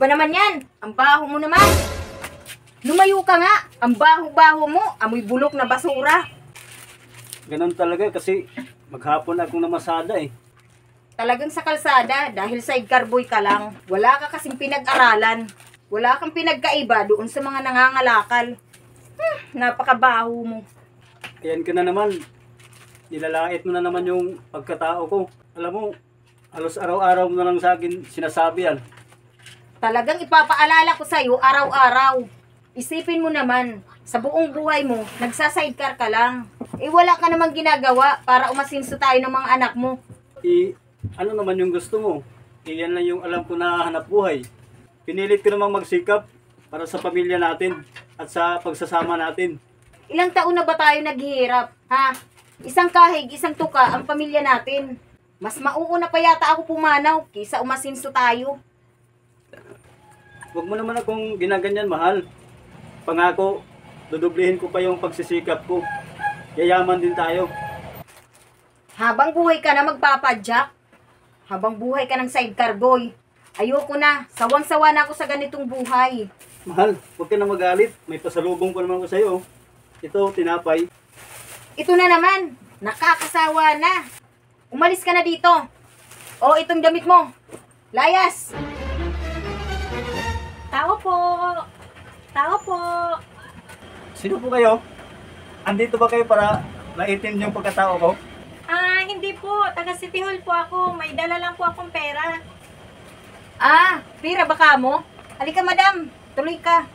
ba naman yan? Ang baho mo naman. Lumayo ka nga. Ang baho-baho mo. Amoy bulok na basura. Ganun talaga kasi maghapon akong namasada eh. Talagang sa kalsada, dahil sidecar boy ka lang, wala ka kasing pinag-aralan. Wala kang pinagkaiba doon sa mga nangangalakal. Napakabaho mo. Ayan ka na naman. Nilalait mo na naman yung pagkatao ko. Alam mo, halos araw-araw mo na lang sa akin sinasabi yan. Talagang ipapaalala ko sa'yo araw-araw. Isipin mo naman, sa buong buhay mo, nagsasidecar ka lang. Eh wala ka namang ginagawa para umasinso tayo ng mga anak mo. Ano naman yung gusto mo? Iyan lang yung alam ko na hanap buhay. Pinilit ko namang magsikap para sa pamilya natin at sa pagsasama natin. Ilang taon na ba tayo naghihirap, ha? Isang kahig, isang tuka ang pamilya natin. Mas mauuna pa yata ako pumanaw kaysa umasinso tayo. Huwag mo naman akong ginaganyan, mahal. Pangako, dudublihin ko pa yung pagsisikap ko. Yayaman din tayo. Habang buhay ka na magpapadyak, habang buhay ka ng sidecar boy, ayoko na, sawang-sawa na ako sa ganitong buhay. Mahal, huwag ka na magalit. May pasalubong ko naman ko sa'yo. Ito, tinapay. Ito na naman, nakakasawa na. Umalis ka na dito. O, itong damit mo. Layas! Tao po! Tao po! Sino po kayo? Andito ba kayo para laitin yung pagkatao ko? Hindi po. Taga City Hall po ako. May dala lang po akong pera. Pira baka mo? Halika madam, tuloy ka.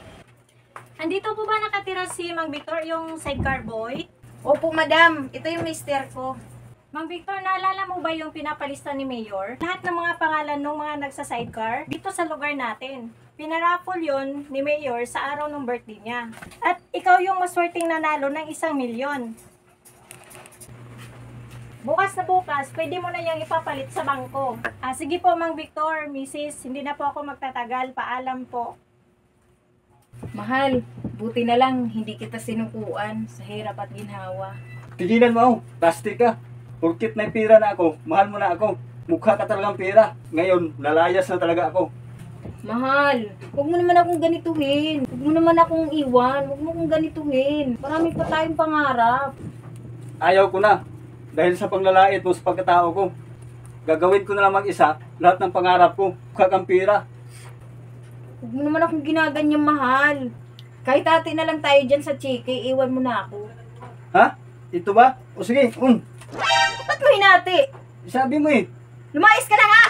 Andito po ba nakatira si Mang Victor, yung sidecar boy? Opo madam, ito yung mister ko. Mang Victor, naalala mo ba yung pinapalista ni Mayor? Lahat ng mga pangalan ng mga nagsa-sidecar dito sa lugar natin. Pinaraffle yon ni Mayor sa araw ng birthday niya. At ikaw yung maswerteng nanalo ng 1,000,000. Bukas na bukas, pwede mo na yung ipapalit sa bangko. Sige po, Mang Victor, Mrs. Hindi na po ako magtatagal. Paalam po. Mahal, buti na lang hindi kita sinukuan sa hirap at ginhawa. Tigilan mo ako. Plastic ka. Porkit may pira na ako, mahal mo na ako. Mukha ka talagang pira. Ngayon, nalayas na talaga ako. Mahal, huwag mo naman akong ganituhin. Huwag mo naman akong iwan. Huwag mo akong ganituhin. Marami pa tayong pangarap. Ayaw ko na. Dahil sa panglalait mo sa pagkatao ko. Gagawin ko na lang mag-isa lahat ng pangarap ko. Mukha kang pira. Huwag mo naman akong ginaganyang mahal. Kahit ate na lang tayo dyan sa chiki, iwan mo na ako. Ha? Ito ba? O sige, Ba't mo hinati? sabi mo eh. Lumayas ka na nga!